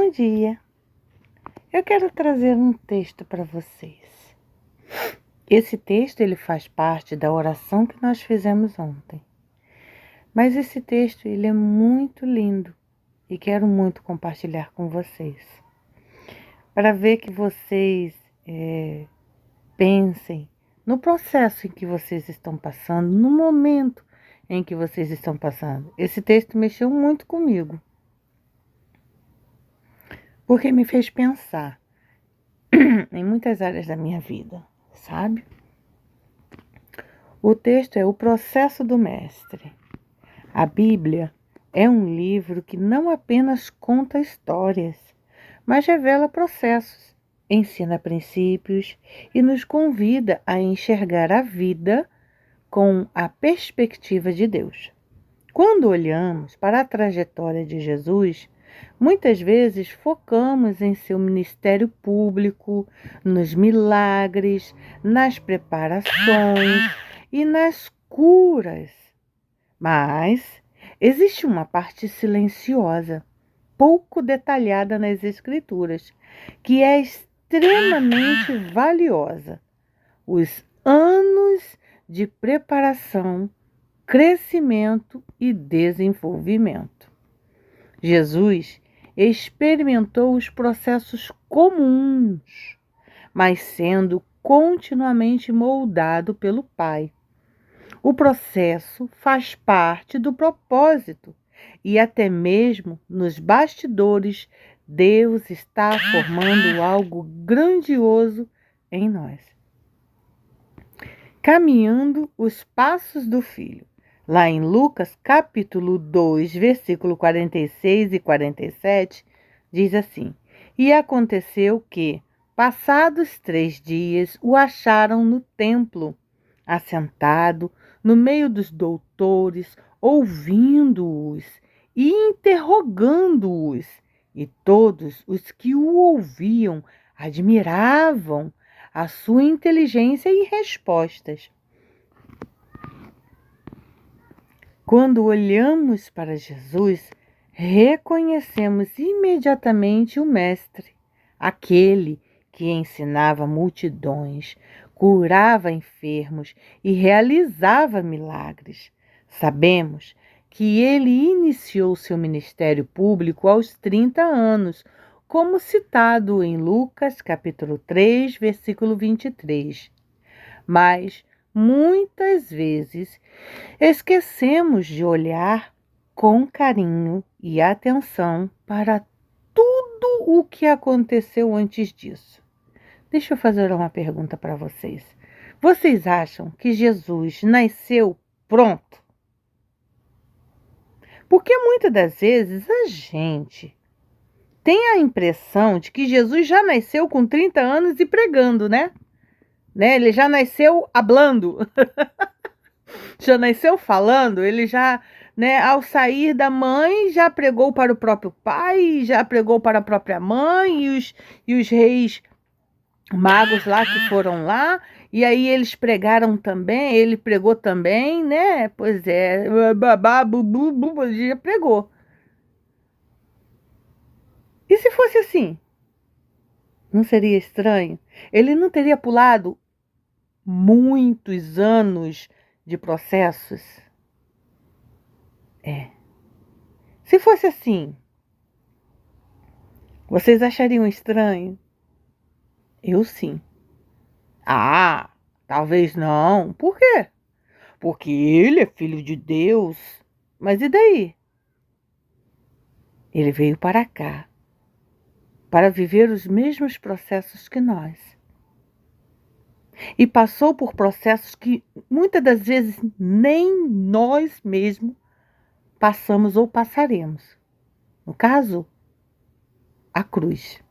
Bom dia! Eu quero trazer um texto para vocês. Esse texto ele faz parte da oração que nós fizemos ontem. Mas esse texto ele é muito lindo e quero muito compartilhar com vocês. Para ver que vocês pensem no processo em que vocês estão passando, no momento em que vocês estão passando. Esse texto mexeu muito comigo. Porque me fez pensar em muitas áreas da minha vida, sabe? O texto é o processo do mestre. A Bíblia é um livro que não apenas conta histórias, mas revela processos, ensina princípios e nos convida a enxergar a vida com a perspectiva de Deus. Quando olhamos para a trajetória de Jesus, muitas vezes focamos em seu ministério público, nos milagres, nas preparações e nas curas. Mas existe uma parte silenciosa, pouco detalhada nas Escrituras, que é extremamente valiosa. Os anos de preparação, crescimento e desenvolvimento. Jesus experimentou os processos comuns, mas sendo continuamente moldado pelo Pai. O processo faz parte do propósito e até mesmo nos bastidores Deus está formando algo grandioso em nós. Caminhando os passos do Filho. Lá em Lucas, capítulo 2, versículo 46 e 47, diz assim: E aconteceu que, passados 3 dias, o acharam no templo, assentado no meio dos doutores, ouvindo-os e interrogando-os. E todos os que o ouviam admiravam a sua inteligência e respostas. Quando olhamos para Jesus, reconhecemos imediatamente o Mestre, aquele que ensinava multidões, curava enfermos e realizava milagres. Sabemos que ele iniciou seu ministério público aos 30 anos, como citado em Lucas, capítulo 3, versículo 23. Mas muitas vezes esquecemos de olhar com carinho e atenção para tudo o que aconteceu antes disso. Deixa eu fazer uma pergunta para vocês. Vocês acham que Jesus nasceu pronto? Porque muitas das vezes a gente tem a impressão de que Jesus já nasceu com 30 anos e pregando, né? Ele já nasceu hablando. Já nasceu falando, ele já, ao sair da mãe, já pregou para o próprio pai, já pregou para a própria mãe e os reis magos lá que foram lá, e aí eles pregaram também, ele pregou também, né? Pois é, babá, bubu, bubu, já pregou. E se fosse assim? Não seria estranho? Ele não teria pulado muitos anos de processos? Se fosse assim, vocês achariam estranho? Eu sim. Ah, talvez não. Por quê? Porque ele é filho de Deus. Mas e daí? Ele veio para cá para viver os mesmos processos que nós. E passou por processos que muitas das vezes nem nós mesmos passamos ou passaremos. No caso, a cruz.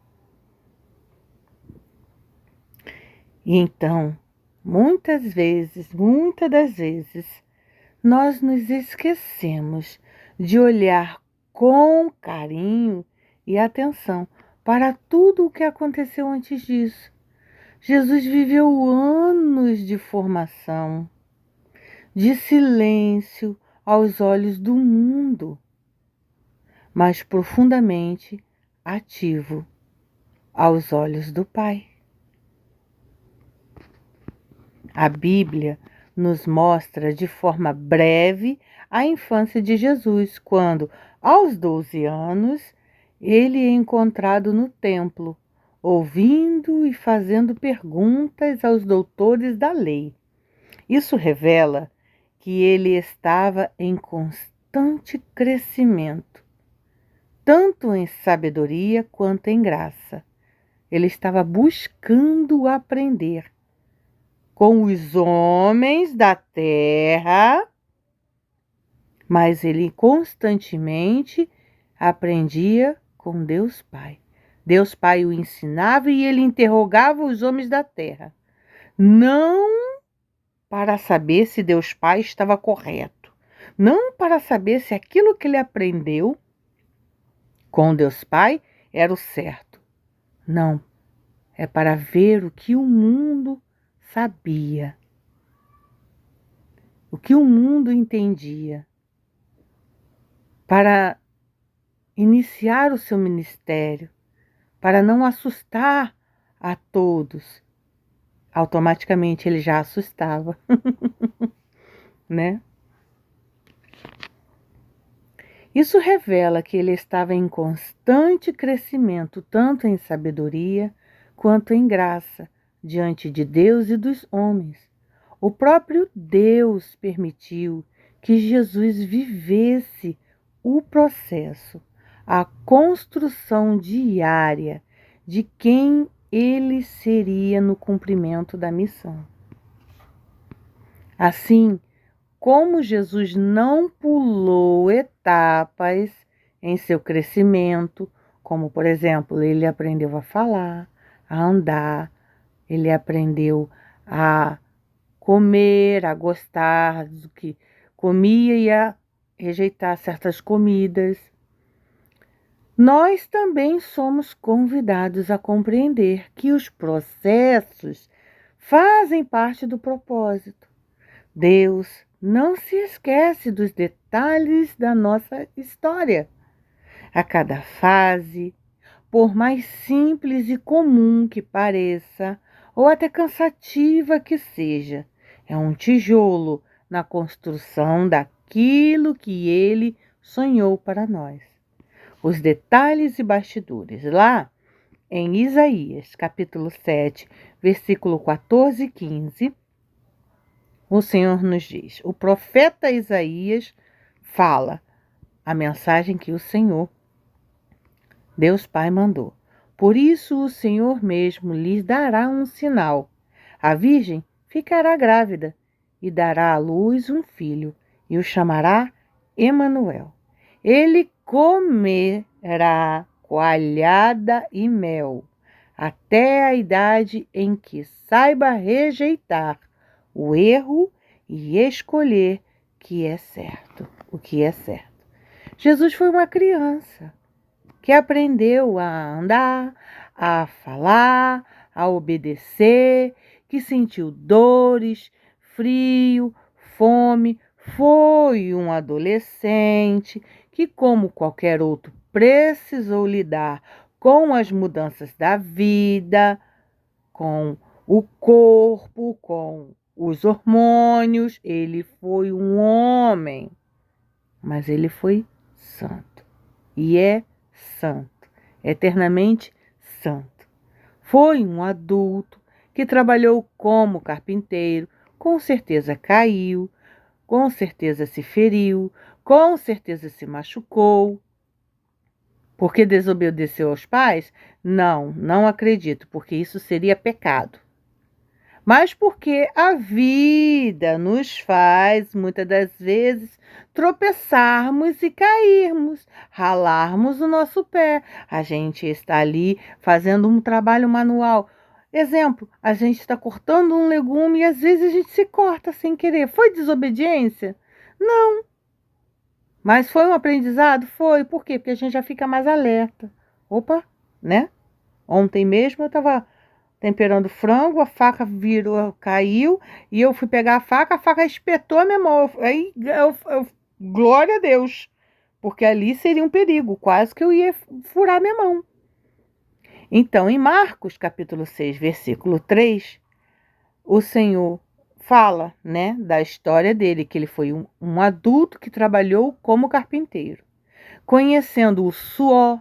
E então, muitas das vezes, nós nos esquecemos de olhar com carinho e atenção para tudo o que aconteceu antes disso. Jesus viveu anos de formação, de silêncio aos olhos do mundo, mas profundamente ativo aos olhos do Pai. A Bíblia nos mostra de forma breve a infância de Jesus, quando, aos 12 anos, ele é encontrado no templo, ouvindo e fazendo perguntas aos doutores da lei. Isso revela que ele estava em constante crescimento, tanto em sabedoria quanto em graça. Ele estava buscando aprender com os homens da terra, mas ele constantemente aprendia com Deus Pai. Deus Pai o ensinava e ele interrogava os homens da terra, não para saber se Deus Pai estava correto, não para saber se aquilo que ele aprendeu com Deus Pai era o certo. Não, é para ver o que o mundo sabia, o que o mundo entendia, para iniciar o seu ministério, para não assustar a todos. Automaticamente ele já assustava, né? Isso revela que ele estava em constante crescimento, tanto em sabedoria quanto em graça, diante de Deus e dos homens. O próprio Deus permitiu que Jesus vivesse o processo, a construção diária de quem ele seria no cumprimento da missão. Assim, como Jesus não pulou etapas em seu crescimento, como, por exemplo, ele aprendeu a falar, a andar, ele aprendeu a comer, a gostar do que comia e a rejeitar certas comidas. Nós também somos convidados a compreender que os processos fazem parte do propósito. Deus não se esquece dos detalhes da nossa história. A cada fase, por mais simples e comum que pareça, ou até cansativa que seja, é um tijolo na construção daquilo que ele sonhou para nós. Os detalhes e bastidores. Lá em Isaías, capítulo 7, versículo 14 e 15, o Senhor nos diz, o profeta Isaías fala a mensagem que o Senhor, Deus Pai, mandou. Por isso o Senhor mesmo lhes dará um sinal. A virgem ficará grávida e dará à luz um filho e o chamará Emanuel. Ele comerá coalhada e mel até a idade em que saiba rejeitar o erro e escolher o que é certo. Jesus foi uma criança que aprendeu a andar, a falar, a obedecer, que sentiu dores, frio, fome. Foi um adolescente que, como qualquer outro, precisou lidar com as mudanças da vida, com o corpo, com os hormônios. Ele foi um homem, mas ele foi santo e é santo, eternamente santo. Foi um adulto que trabalhou como carpinteiro, com certeza caiu, com certeza se feriu, com certeza se machucou. Porque desobedeceu aos pais? Não acredito, porque isso seria pecado. Mas porque a vida nos faz, muitas das vezes, tropeçarmos e cairmos, ralarmos o nosso pé. A gente está ali fazendo um trabalho manual. Exemplo, a gente está cortando um legume e às vezes a gente se corta sem querer. Foi desobediência? Não. Mas foi um aprendizado? Foi. Por quê? Porque a gente já fica mais alerta. Opa, né? Ontem mesmo eu estava temperando frango, a faca virou, caiu, e eu fui pegar a faca espetou a minha mão. Aí, glória a Deus, porque ali seria um perigo, quase que eu ia furar minha mão, Então, em Marcos, capítulo 6, versículo 3, o Senhor fala, né, da história dele, que ele foi um adulto que trabalhou como carpinteiro, conhecendo o suor,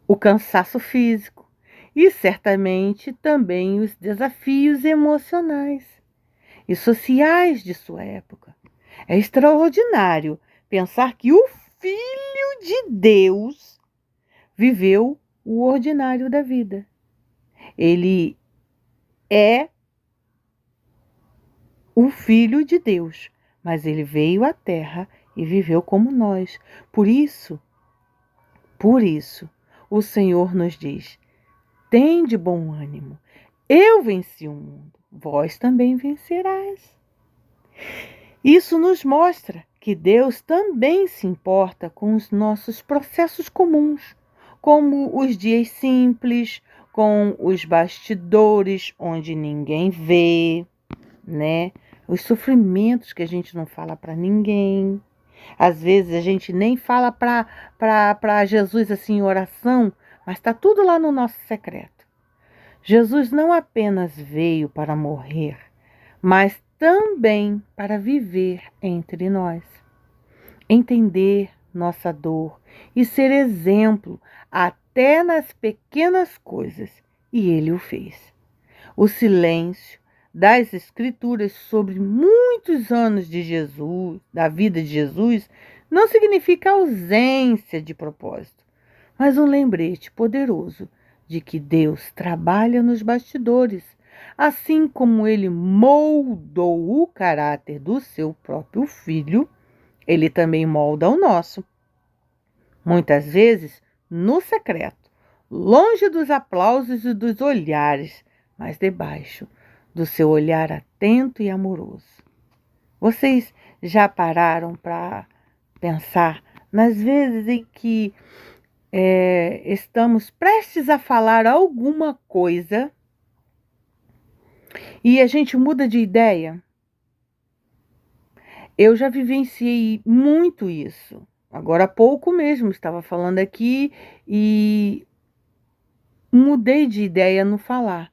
o cansaço físico e certamente também os desafios emocionais e sociais de sua época. É extraordinário pensar que o Filho de Deus viveu o ordinário da vida. Ele é o Filho de Deus, mas ele veio à Terra e viveu como nós. Por isso, o Senhor nos diz: tende bom ânimo. Eu venci o mundo, vós também vencerás. Isso nos mostra que Deus também se importa com os nossos processos comuns, como os dias simples, com os bastidores onde ninguém vê, né? Os sofrimentos que a gente não fala para ninguém. Às vezes a gente nem fala para Jesus assim em oração, mas está tudo lá no nosso secreto. Jesus não apenas veio para morrer, mas também para viver entre nós, entender nossa dor e ser exemplo até nas pequenas coisas. E ele o fez. O silêncio das Escrituras sobre muitos anos de Jesus, da vida de Jesus, não significa ausência de propósito, mas um lembrete poderoso de que Deus trabalha nos bastidores, assim como ele moldou o caráter do seu próprio filho, ele também molda o nosso. Muitas vezes no secreto, longe dos aplausos e dos olhares, mas debaixo do seu olhar atento e amoroso. Vocês já pararam para pensar nas vezes em que estamos prestes a falar alguma coisa e a gente muda de ideia? Eu já vivenciei muito isso. Agora há pouco mesmo estava falando aqui e mudei de ideia no falar.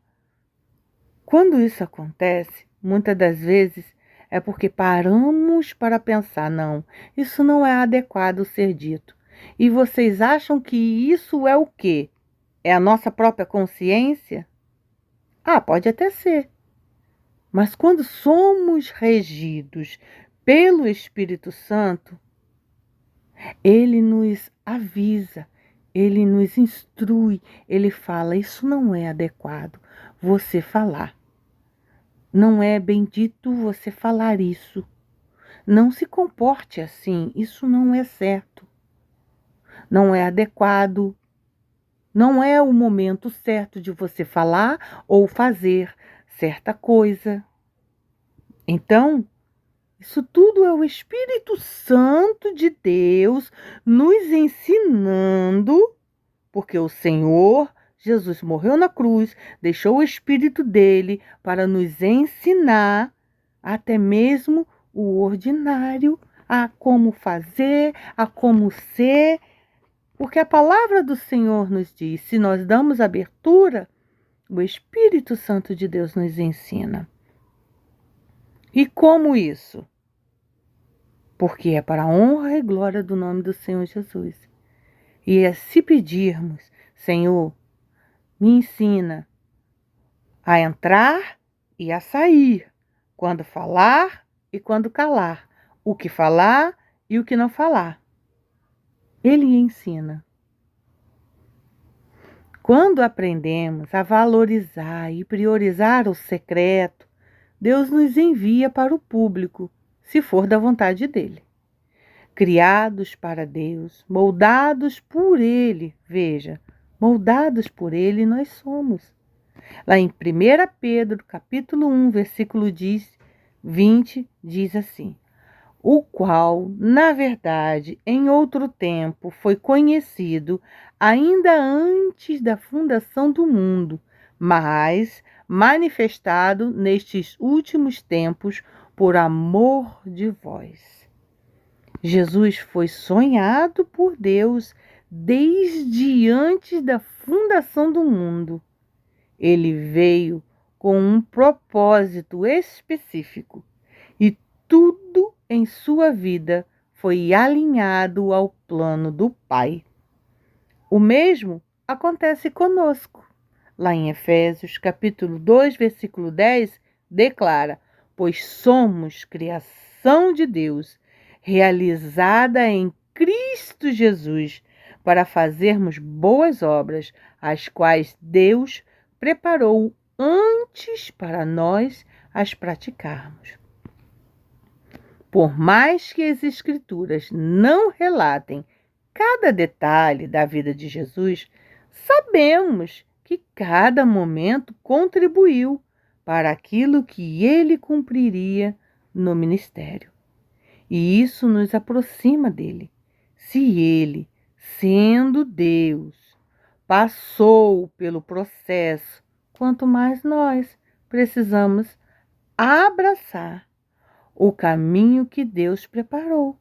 Quando isso acontece, muitas das vezes é porque paramos para pensar, não, isso não é adequado ser dito. E vocês acham que isso é o quê? É a nossa própria consciência? Ah, pode até ser. Mas quando somos regidos pelo Espírito Santo, ele nos avisa, ele nos instrui, ele fala, isso não é adequado você falar. Não é bendito você falar isso. Não se comporte assim, isso não é certo. Não é adequado. Não é o momento certo de você falar ou fazer certa coisa. Então, isso tudo é o Espírito Santo de Deus nos ensinando, porque o Senhor Jesus morreu na cruz, deixou o Espírito dele para nos ensinar até mesmo o ordinário, a como fazer, a como ser, porque a palavra do Senhor nos diz, se nós damos abertura, o Espírito Santo de Deus nos ensina. E como isso? Porque é para a honra e glória do nome do Senhor Jesus. E é se pedirmos, Senhor, me ensina a entrar e a sair, quando falar e quando calar, o que falar e o que não falar. Ele ensina. Quando aprendemos a valorizar e priorizar o secreto, Deus nos envia para o público, se for da vontade dele. Criados para Deus, moldados por ele, veja, moldados por ele nós somos. Lá em 1 Pedro, capítulo 1, versículo 20, diz assim: o qual, na verdade, em outro tempo foi conhecido, ainda antes da fundação do mundo, mas manifestado nestes últimos tempos por amor de vós. Jesus foi sonhado por Deus desde antes da fundação do mundo. Ele veio com um propósito específico e tudo em sua vida foi alinhado ao plano do Pai. O mesmo acontece conosco. Lá em Efésios, capítulo 2, versículo 10, declara: pois somos criação de Deus, realizada em Cristo Jesus, para fazermos boas obras, as quais Deus preparou antes para nós as praticarmos. Por mais que as Escrituras não relatem cada detalhe da vida de Jesus, sabemos que cada momento contribuiu para aquilo que ele cumpriria no ministério. E isso nos aproxima dele. Se ele, sendo Deus, passou pelo processo, quanto mais nós precisamos abraçar o caminho que Deus preparou.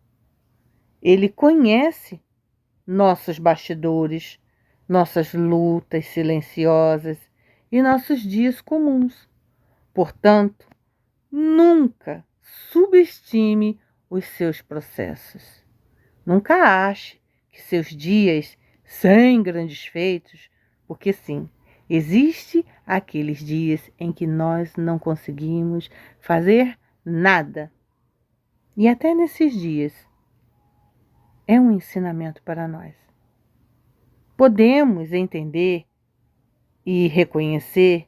Ele conhece nossos bastidores, nossas lutas silenciosas e nossos dias comuns. Portanto, nunca subestime os seus processos. Nunca ache que seus dias sem grandes feitos, porque sim, existe aqueles dias em que nós não conseguimos fazer nada. E até nesses dias é um ensinamento para nós. Podemos entender e reconhecer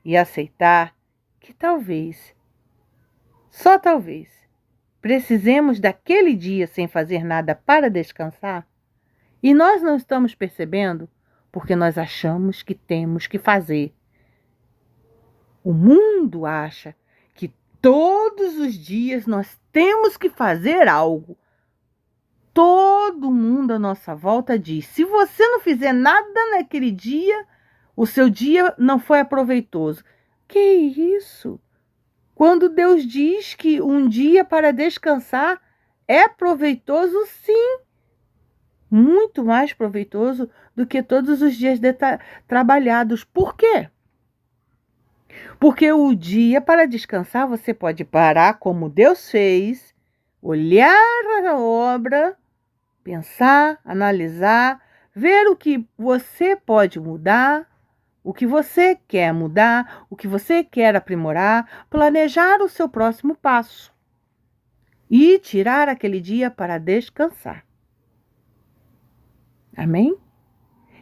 e aceitar que talvez, só talvez, precisemos daquele dia sem fazer nada para descansar e nós não estamos percebendo porque nós achamos que temos que fazer. O mundo acha que todos os dias nós temos que fazer algo. Todo mundo à nossa volta diz: se você não fizer nada naquele dia, o seu dia não foi aproveitoso. Que isso? Quando Deus diz que um dia para descansar é proveitoso, sim. Muito mais proveitoso do que todos os dias trabalhados. Por quê? Porque o dia para descansar você pode parar como Deus fez, olhar a obra, pensar, analisar, ver o que você pode mudar, o que você quer mudar, o que você quer aprimorar, planejar o seu próximo passo e tirar aquele dia para descansar. Amém?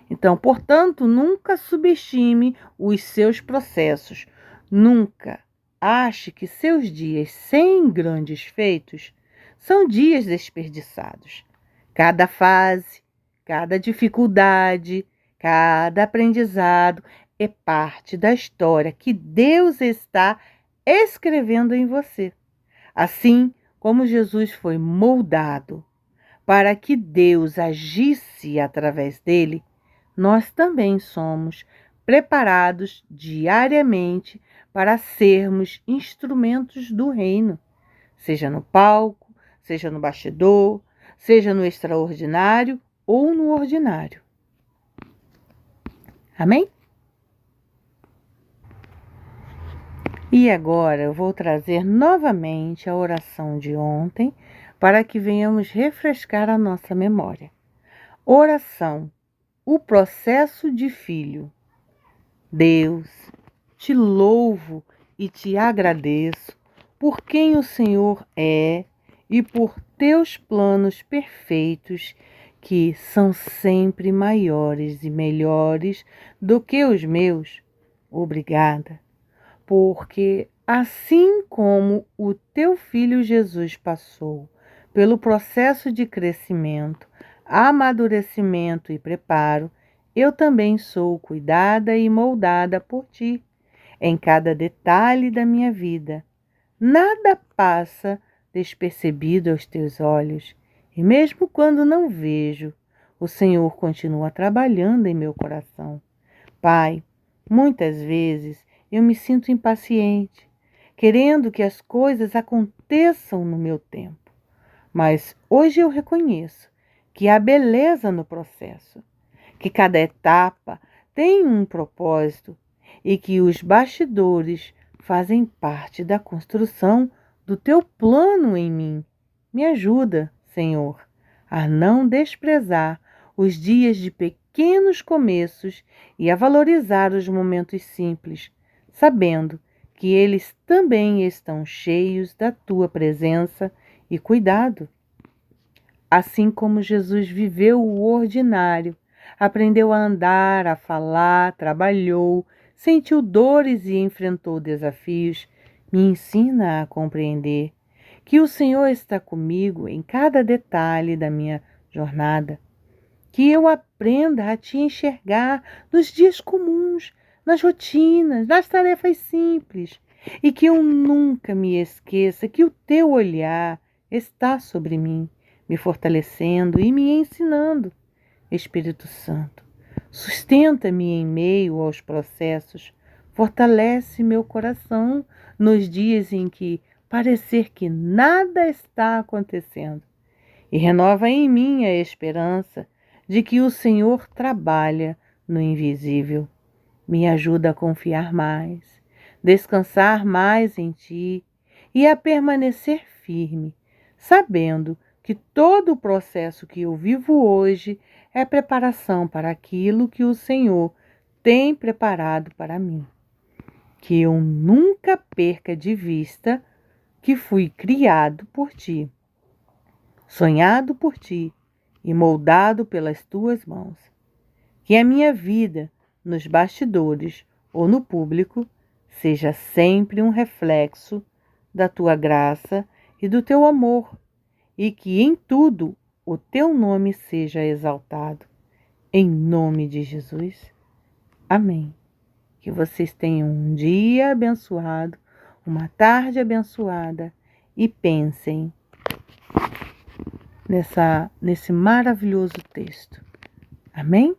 Então, portanto, nunca subestime os seus processos. Nunca ache que seus dias sem grandes feitos são dias desperdiçados. Cada fase, cada dificuldade, cada aprendizado é parte da história que Deus está escrevendo em você. Assim como Jesus foi moldado para que Deus agisse através dele, nós também somos preparados diariamente para sermos instrumentos do reino, seja no palco, seja no bastidor, seja no extraordinário ou no ordinário. Amém? E agora eu vou trazer novamente a oração de ontem para que venhamos refrescar a nossa memória. Oração: o processo de filho. Deus, te louvo e te agradeço por quem o Senhor é e por teus planos perfeitos, que são sempre maiores e melhores do que os meus. Obrigada, porque assim como o teu filho Jesus passou pelo processo de crescimento, amadurecimento e preparo, eu também sou cuidada e moldada por ti, em cada detalhe da minha vida. Nada passa despercebido aos teus olhos, e mesmo quando não vejo, o Senhor continua trabalhando em meu coração. Pai, muitas vezes eu me sinto impaciente, querendo que as coisas aconteçam no meu tempo. Mas hoje eu reconheço que há beleza no processo, que cada etapa tem um propósito e que os bastidores fazem parte da construção do teu plano em mim. Me ajuda, Senhor, a não desprezar os dias de pequenos começos e a valorizar os momentos simples, sabendo que eles também estão cheios da tua presença e cuidado. Assim como Jesus viveu o ordinário, aprendeu a andar, a falar, trabalhou, sentiu dores e enfrentou desafios, me ensina a compreender que o Senhor está comigo em cada detalhe da minha jornada, que eu aprenda a te enxergar nos dias comuns, nas rotinas, nas tarefas simples, e que eu nunca me esqueça que o teu olhar está sobre mim, me fortalecendo e me ensinando. Espírito Santo, sustenta-me em meio aos processos, fortalece meu coração nos dias em que parecer que nada está acontecendo e renova em mim a esperança de que o Senhor trabalha no invisível. Me ajuda a confiar mais, descansar mais em Ti e a permanecer firme, sabendo que todo o processo que eu vivo hoje é preparação para aquilo que o Senhor tem preparado para mim. Que eu nunca perca de vista que fui criado por Ti, sonhado por Ti e moldado pelas Tuas mãos. Que a minha vida, nos bastidores ou no público, seja sempre um reflexo da Tua graça e do Teu amor, e que em tudo o Teu nome seja exaltado. Em nome de Jesus. Amém. Que vocês tenham um dia abençoado, uma tarde abençoada e pensem nesse maravilhoso texto. Amém?